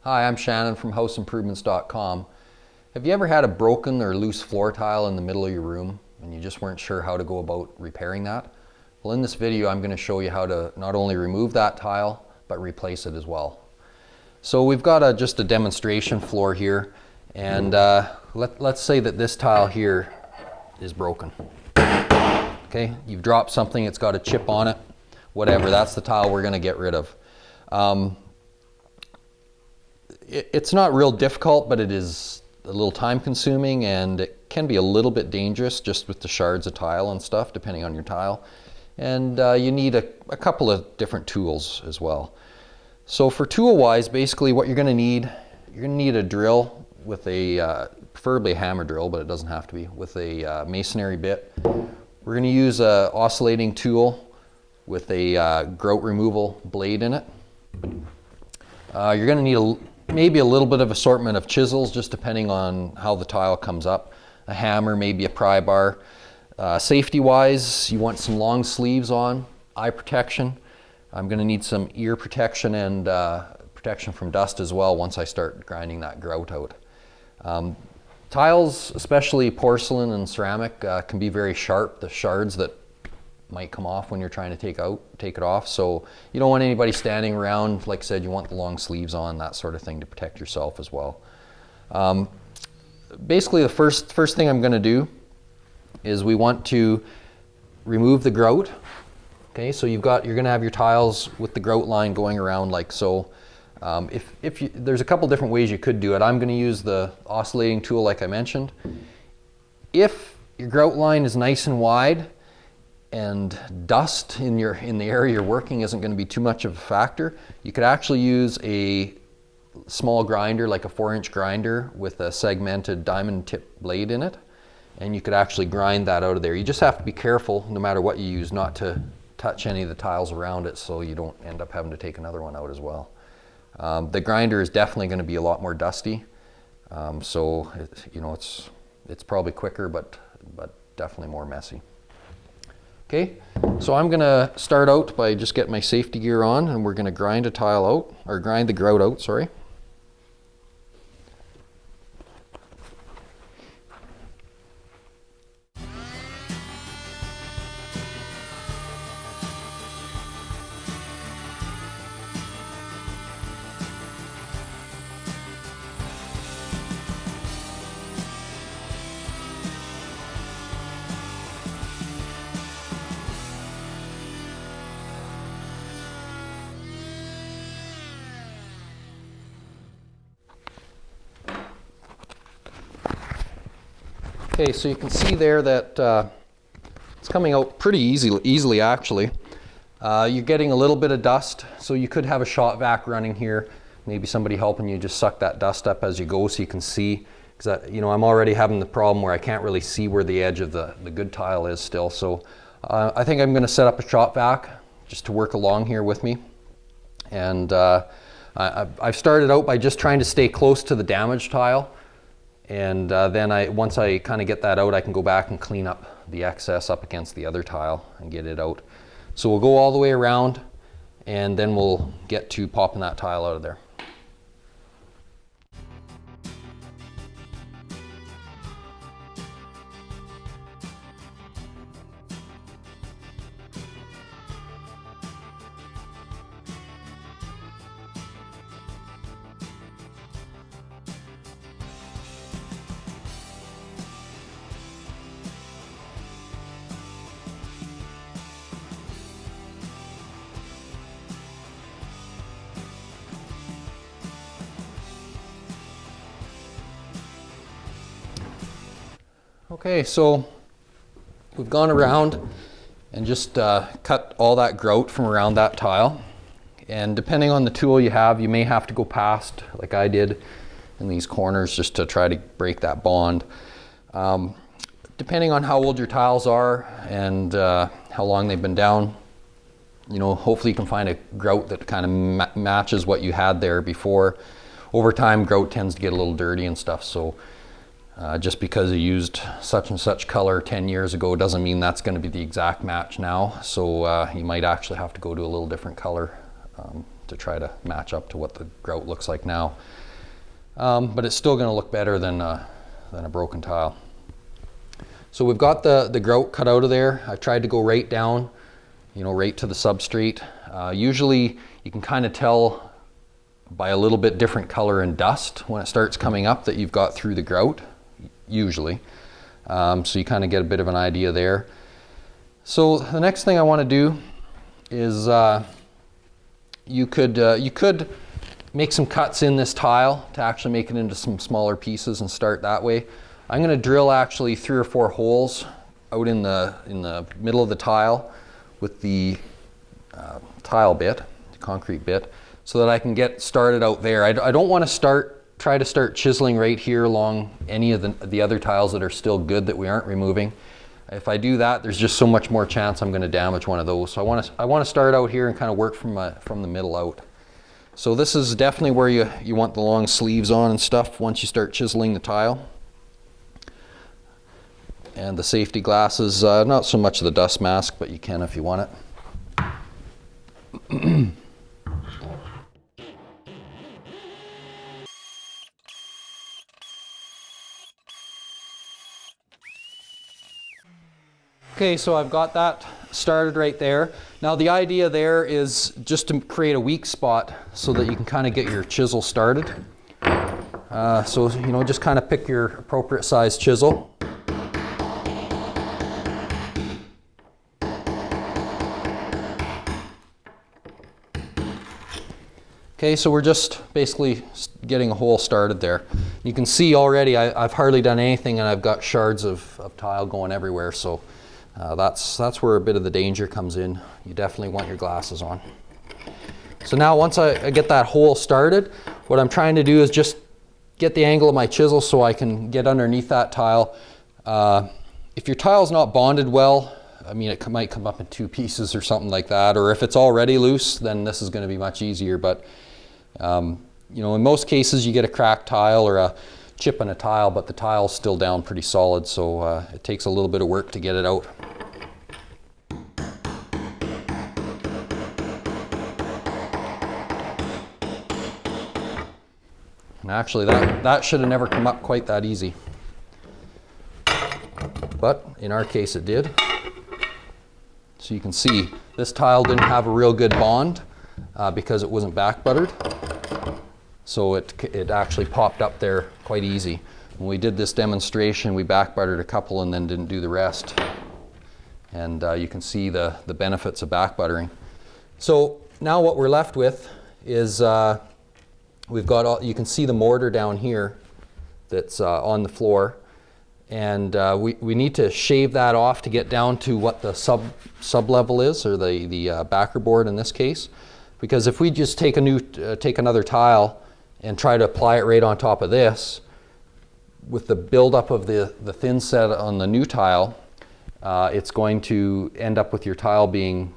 Hi, I'm Shannon from houseimprovements.com. Have you ever had a broken or loose floor tile in the middle of your room and you just weren't sure how to go about repairing that? Well, in this video I'm going to show you how to not only remove that tile but replace it as well. So we've got just a demonstration floor here, and let's say that this tile here is broken. Okay, you've dropped something, it's got a chip on it, whatever, that's the tile we're going to get rid of. It's not real difficult, but it is a little time consuming, and it can be a little bit dangerous just with the shards of tile and stuff, depending on your tile. And you need a couple of different tools as well. So for tool wise, basically what you're going to need a drill with a, preferably a hammer drill, but it doesn't have to be, with a masonry bit. We're going to use a oscillating tool with a grout removal blade in it. You're going to need maybe a little bit of assortment of chisels, just depending on how the tile comes up. A hammer, maybe a pry bar. Safety wise, you want some long sleeves on, eye protection. I'm going to need some ear protection and protection from dust as well once I start grinding that grout out. Tiles, especially porcelain and ceramic, can be very sharp. The shards that might come off when you're trying to take it off. So you don't want anybody standing around. Like I said, you want the long sleeves on, that sort of thing, to protect yourself as well. Basically, the first thing I'm going to do is we want to remove the grout. Okay, so you're going to have your tiles with the grout line going around like so. There's a couple different ways you could do it. I'm going to use the oscillating tool like I mentioned. If your grout line is nice and wide and dust in the area you're working isn't going to be too much of a factor, you could actually use a small grinder, like a 4-inch grinder with a segmented diamond tip blade in it, and you could actually grind that out of there. You just have to be careful, no matter what you use, not to touch any of the tiles around it so you don't end up having to take another one out as well. The grinder is definitely going to be a lot more dusty, so it's probably quicker, but definitely more messy. Okay, so I'm going to start out by just getting my safety gear on, and we're going to grind a tile out, or grind the grout out, sorry. Okay, so you can see there that it's coming out pretty easily actually. You're getting a little bit of dust, so you could have a shop vac running here. Maybe somebody helping you just suck that dust up as you go so you can see. Because I'm already having the problem where I can't really see where the edge of the good tile is still. So I think I'm going to set up a shop vac just to work along here with me. And I've started out by just trying to stay close to the damaged tile. And then once I kind of get that out, I can go back and clean up the excess up against the other tile and get it out. So we'll go all the way around, and then we'll get to popping that tile out of there. Okay, so we've gone around and just cut all that grout from around that tile. And depending on the tool you have, you may have to go past, like I did, in these corners just to try to break that bond. Depending on how old your tiles are and how long they've been down, hopefully you can find a grout that kind of matches what you had there before. Over time, grout tends to get a little dirty and stuff, so just because you used such and such color 10 years ago doesn't mean that's going to be the exact match now. So you might actually have to go to a little different color to try to match up to what the grout looks like now. But it's still going to look better than a broken tile. So we've got the grout cut out of there. I tried to go right down, right to the substrate. Usually you can kind of tell by a little bit different color and dust when it starts coming up that you've got through the grout, usually. So you kind of get a bit of an idea there. So the next thing I want to do is you could make some cuts in this tile to actually make it into some smaller pieces and start that way. I'm going to drill actually 3 or 4 holes out in the middle of the tile with the tile bit, the concrete bit, so that I can get started out there. I don't want to try to start chiseling right here along any of the other tiles that are still good that we aren't removing. If I do that, there's just so much more chance I'm going to damage one of those. So I want to start out here and kind of work from the middle out. So this is definitely where you want the long sleeves on and stuff once you start chiseling the tile. And the safety glasses, not so much the dust mask, but you can if you want it. Okay, so I've got that started right there. Now the idea there is just to create a weak spot so that you can kind of get your chisel started. So just kind of pick your appropriate size chisel. Okay, so we're just basically getting a hole started there. You can see already I've hardly done anything and I've got shards of tile going everywhere, so that's where a bit of the danger comes in. You definitely want your glasses on. So now once I get that hole started, what I'm trying to do is just get the angle of my chisel so I can get underneath that tile. If your tile's not bonded well, I mean, it might come up in 2 pieces or something like that, or if it's already loose, then this is going to be much easier. But in most cases you get a cracked tile or a chip in a tile, but the tile's still down pretty solid, so it takes a little bit of work to get it out. And actually that should have never come up quite that easy, but in our case it did. So you can see this tile didn't have a real good bond because it wasn't back buttered. So it actually popped up there quite easy. When we did this demonstration, we back buttered a couple and then didn't do the rest. And you can see the benefits of back buttering. So now what we're left with is we've got you can see the mortar down here that's on the floor. And we need to shave that off to get down to what the sub level is, or the backer board in this case. Because if we just take another tile and try to apply it right on top of this, with the buildup of the thin set on the new tile, it's going to end up with your tile being,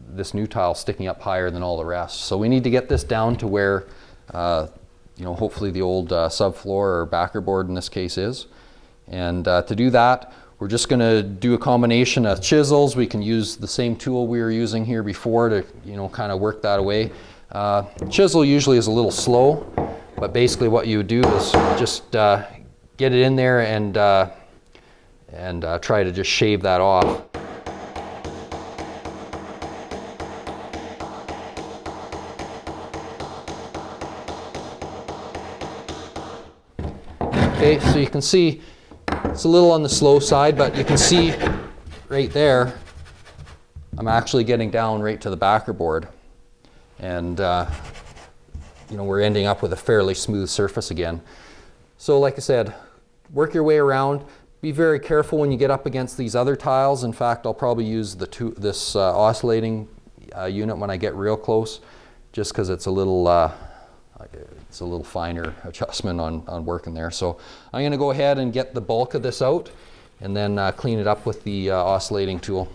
this new tile sticking up higher than all the rest. So we need to get this down to where hopefully the old subfloor or backer board in this case is. And to do that, we're just going to do a combination of chisels. We can use the same tool we were using here before to kind of work that away. Chisel usually is a little slow, but basically what you would do is just get it in there and try to just shave that off. Okay, so you can see it's a little on the slow side, but you can see right there I'm actually getting down right to the backer board, and we're ending up with a fairly smooth surface again. So like I said, work your way around. Be very careful when you get up against these other tiles. In fact, I'll probably use this oscillating unit when I get real close, just because it's a little finer adjustment on working there. So I'm going to go ahead and get the bulk of this out and then clean it up with the oscillating tool.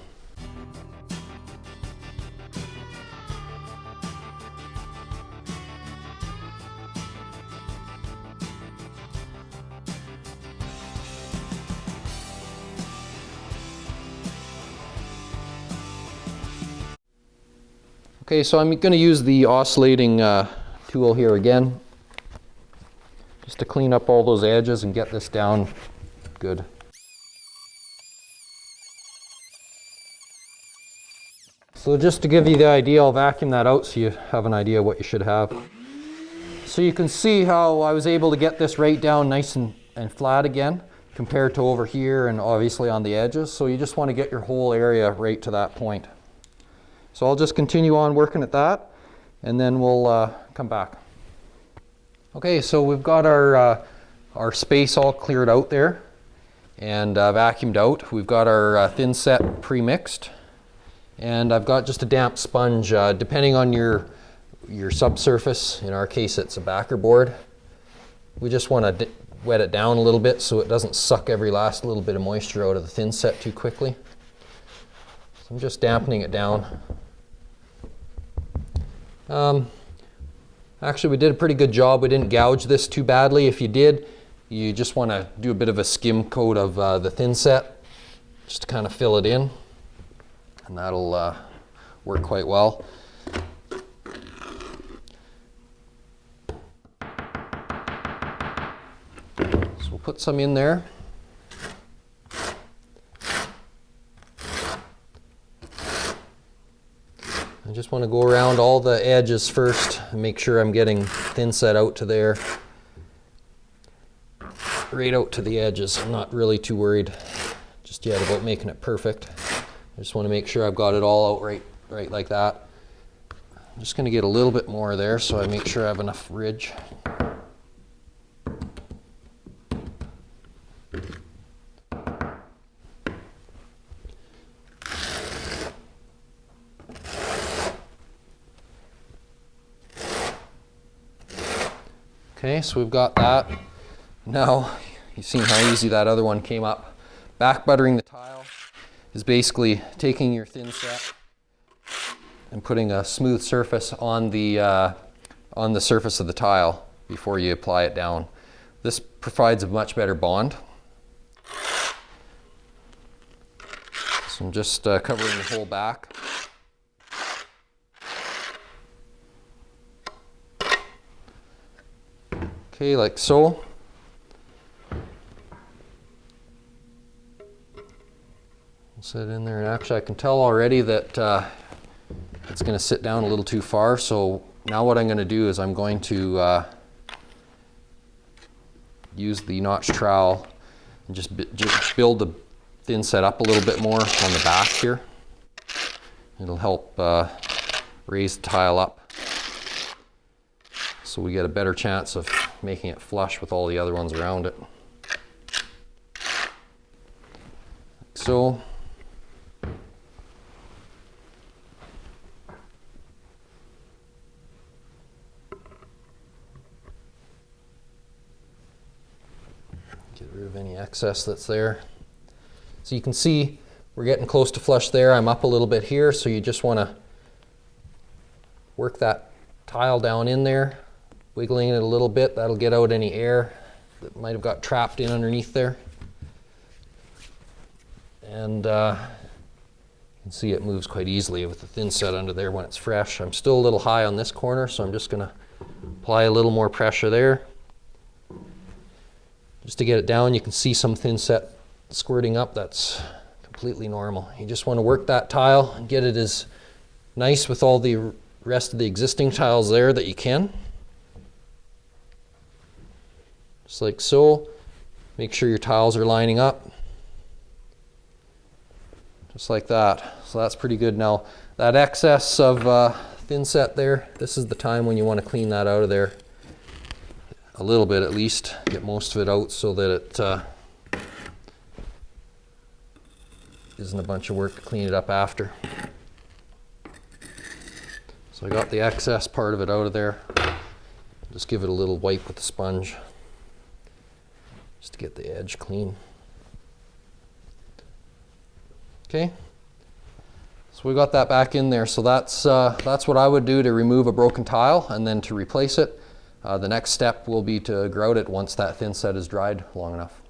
Okay, so I'm going to use the oscillating tool here again, just to clean up all those edges and get this down good. So just to give you the idea, I'll vacuum that out so you have an idea what you should have. So you can see how I was able to get this right down nice and flat again compared to over here and obviously on the edges. So you just want to get your whole area right to that point. So I'll just continue on working at that and then we'll come back. Okay, so we've got our space all cleared out there and vacuumed out. We've got our thin set pre-mixed. And I've got just a damp sponge, depending on your subsurface. In our case, it's a backer board. We just want to wet it down a little bit so it doesn't suck every last little bit of moisture out of the thin set too quickly. So I'm just dampening it down. Actually, we did a pretty good job. We didn't gouge this too badly. If you did, you just want to do a bit of a skim coat of the thin set, just to kind of fill it in. And that'll work quite well. So we'll put some in there. I just want to go around all the edges first and make sure I'm getting thin set out to there. Right out to the edges. I'm not really too worried just yet about making it perfect. I just want to make sure I've got it all out right like that. I'm just going to get a little bit more there so I make sure I have enough ridge. Okay, so we've got that. Now, you've seen how easy that other one came up. Back buttering the tile is basically taking your thin set and putting a smooth surface on the surface of the tile before you apply it down. This provides a much better bond. So I'm just covering the whole back. Okay, like so. Set it in there, and actually I can tell already that it's going to sit down a little too far. So now what I'm going to do is I'm going to use the notch trowel and just build the thin set up a little bit more on the back here. It'll help raise the tile up so we get a better chance of making it flush with all the other ones around it. Like so. Get rid of any excess that's there. So you can see we're getting close to flush there. I'm up a little bit here, so you just want to work that tile down in there, wiggling it a little bit. That'll get out any air that might have got trapped in underneath there. And you can see it moves quite easily with the thin set under there when it's fresh. I'm still a little high on this corner, so I'm just going to apply a little more pressure there. Just to get it down, you can see some thin set squirting up. That's completely normal. You just want to work that tile and get it as nice with all the rest of the existing tiles there that you can. Just like so. Make sure your tiles are lining up. Just like that. So that's pretty good. Now that excess of thin set there, this is the time when you want to clean that out of there. A little bit at least, get most of it out so that it isn't a bunch of work to clean it up after. So I got the excess part of it out of there. Just give it a little wipe with the sponge just to get the edge clean. Okay, so we got that back in there. So that's what I would do to remove a broken tile, and then to replace it. The next step will be to grout it once that thin set is dried long enough.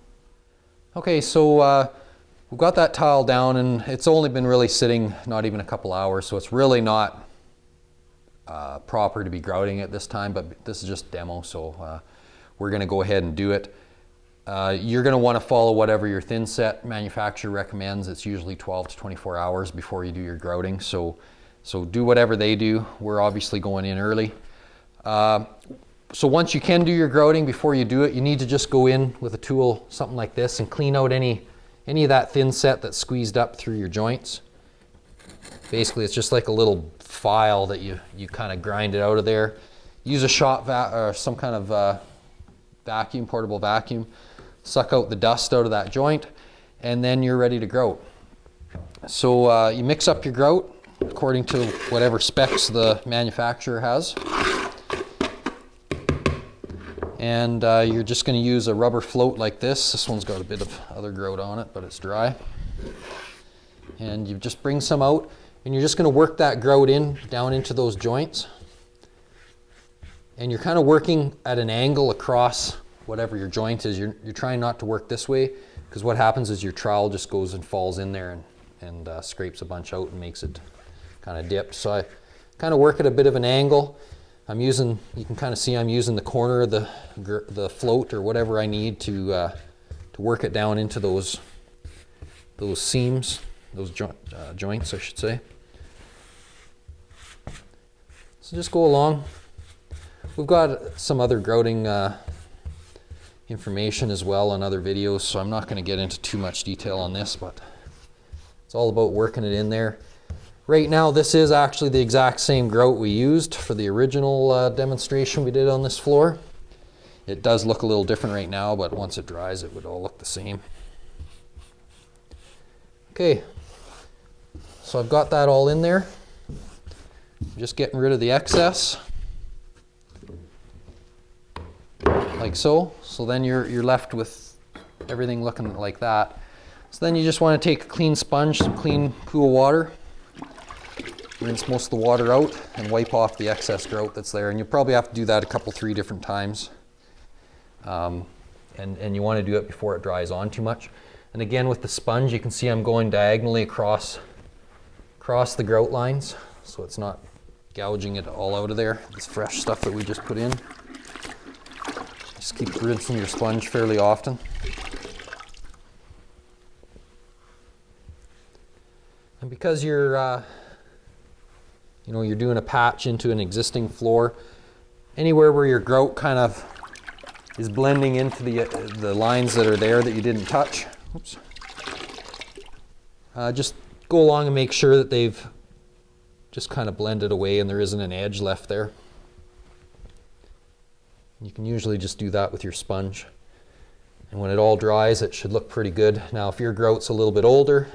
Okay, so we've got that tile down, and it's only been really sitting not even a couple hours, so it's really not proper to be grouting at this time, but this is just demo, so we're going to go ahead and do it. You're going to want to follow whatever your thin set manufacturer recommends. It's usually 12 to 24 hours before you do your grouting, so do whatever they do. We're obviously going in early. So once you can do your grouting, before you do it, you need to just go in with a tool, something like this, and clean out any of that thin set that's squeezed up through your joints. Basically, it's just like a little file that you kind of grind it out of there. Use a shop vac or some kind of vacuum, portable vacuum. Suck out the dust out of that joint, and then you're ready to grout. So you mix up your grout according to whatever specs the manufacturer has. And you're just going to use a rubber float like this. This one's got a bit of other grout on it, but it's dry. And you just bring some out, and you're just going to work that grout down into those joints. And you're kind of working at an angle across whatever your joint is. You're trying not to work this way, because what happens is your trowel just goes and falls in there and scrapes a bunch out and makes it kind of dipped. So I kind of work at a bit of an angle. You can kind of see I'm using the corner of the float or whatever I need to work it down into those seams, those joints, I should say. So just go along. We've got some other grouting information as well on other videos, so I'm not going to get into too much detail on this, but it's all about working it in there. Right now, this is actually the exact same grout we used for the original demonstration we did on this floor. It does look a little different right now, but once it dries, it would all look the same. Okay, so I've got that all in there. I'm just getting rid of the excess, like so. So then you're left with everything looking like that. So then you just want to take a clean sponge, some clean, cool water, rinse most of the water out and wipe off the excess grout that's there. And you'll probably have to do that a couple, 3 different times. And you want to do it before it dries on too much. And again, with the sponge, you can see I'm going diagonally across the grout lines, so it's not gouging it all out of there, this fresh stuff that we just put in. Just keep rinsing your sponge fairly often. And because you're doing a patch into an existing floor, anywhere where your grout kind of is blending into the lines that are there that you didn't touch, oops, just go along and make sure that they've just kind of blended away and there isn't an edge left there. You can usually just do that with your sponge. And when it all dries, it should look pretty good. Now, if your grout's a little bit older,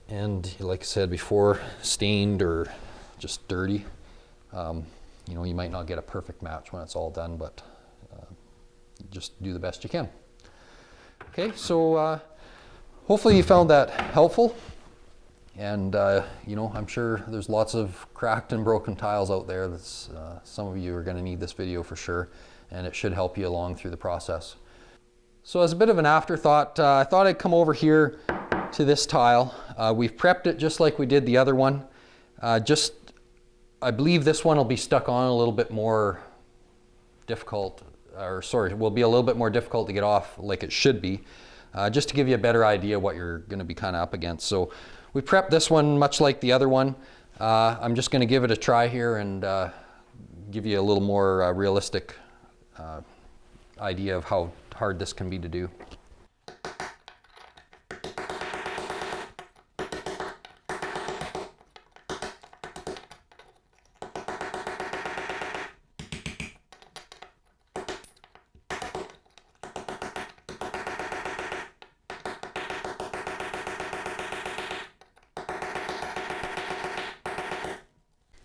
and like I said before, stained or just dirty, you might not get a perfect match when it's all done, but just do the best you can. Okay, so hopefully you found that helpful. And I'm sure there's lots of cracked and broken tiles out there. That's some of you are going to need this video for sure, and it should help you along through the process. So as a bit of an afterthought, I thought I'd come over here to this tile. We've prepped it just like we did the other one. I believe this one will be stuck on a little bit more difficult, will be a little bit more difficult to get off like it should be, just to give you a better idea what you're going to be kind of up against. So we prepped this one much like the other one. I'm just going to give it a try here and give you a little more realistic idea of how hard this can be to do.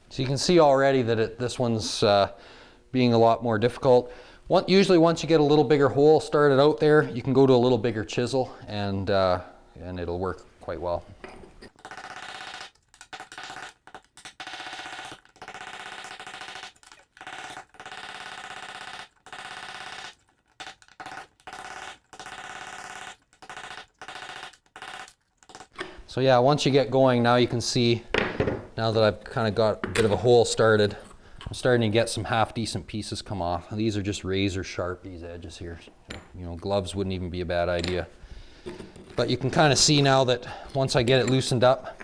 So you can see already that this one's being a lot more difficult. Usually once you get a little bigger hole started out there, you can go to a little bigger chisel and it'll work quite well. So yeah, once you get going, now you can see now that I've kind of got a bit of a hole started, I'm starting to get some half decent pieces come off. These are just razor sharp, these edges here. So, you know, gloves wouldn't even be a bad idea. But you can kind of see now that once I get it loosened up,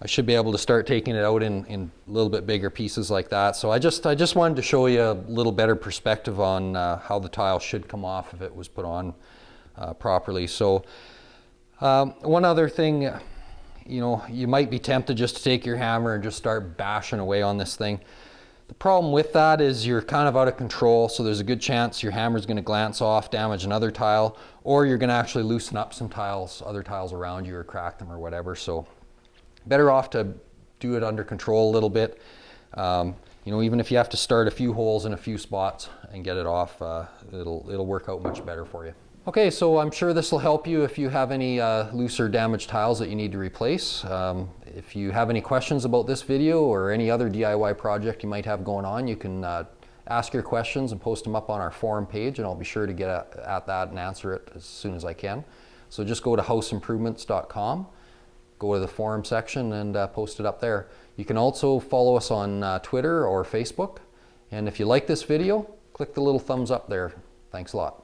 I should be able to start taking it out in a little bit bigger pieces like that. So I just wanted to show you a little better perspective on how the tile should come off if it was put on properly. So one other thing, you know, you might be tempted just to take your hammer and just start bashing away on this thing. The problem with that is you're kind of out of control, so there's a good chance your hammer's going to glance off, damage another tile, or you're going to actually loosen up some tiles, other tiles around you, or crack them or whatever. So better off to do it under control a little bit. You know, even if you have to start a few holes in a few spots and get it off, it'll work out much better for you. Okay, so I'm sure this will help you if you have any loose or damaged tiles that you need to replace. If you have any questions about this video or any other DIY project you might have going on, you can ask your questions and post them up on our forum page, and I'll be sure to get at that and answer it as soon as I can. So just go to houseimprovements.com, go to the forum section and post it up there. You can also follow us on Twitter or Facebook. And if you like this video, click the little thumbs up there. Thanks a lot.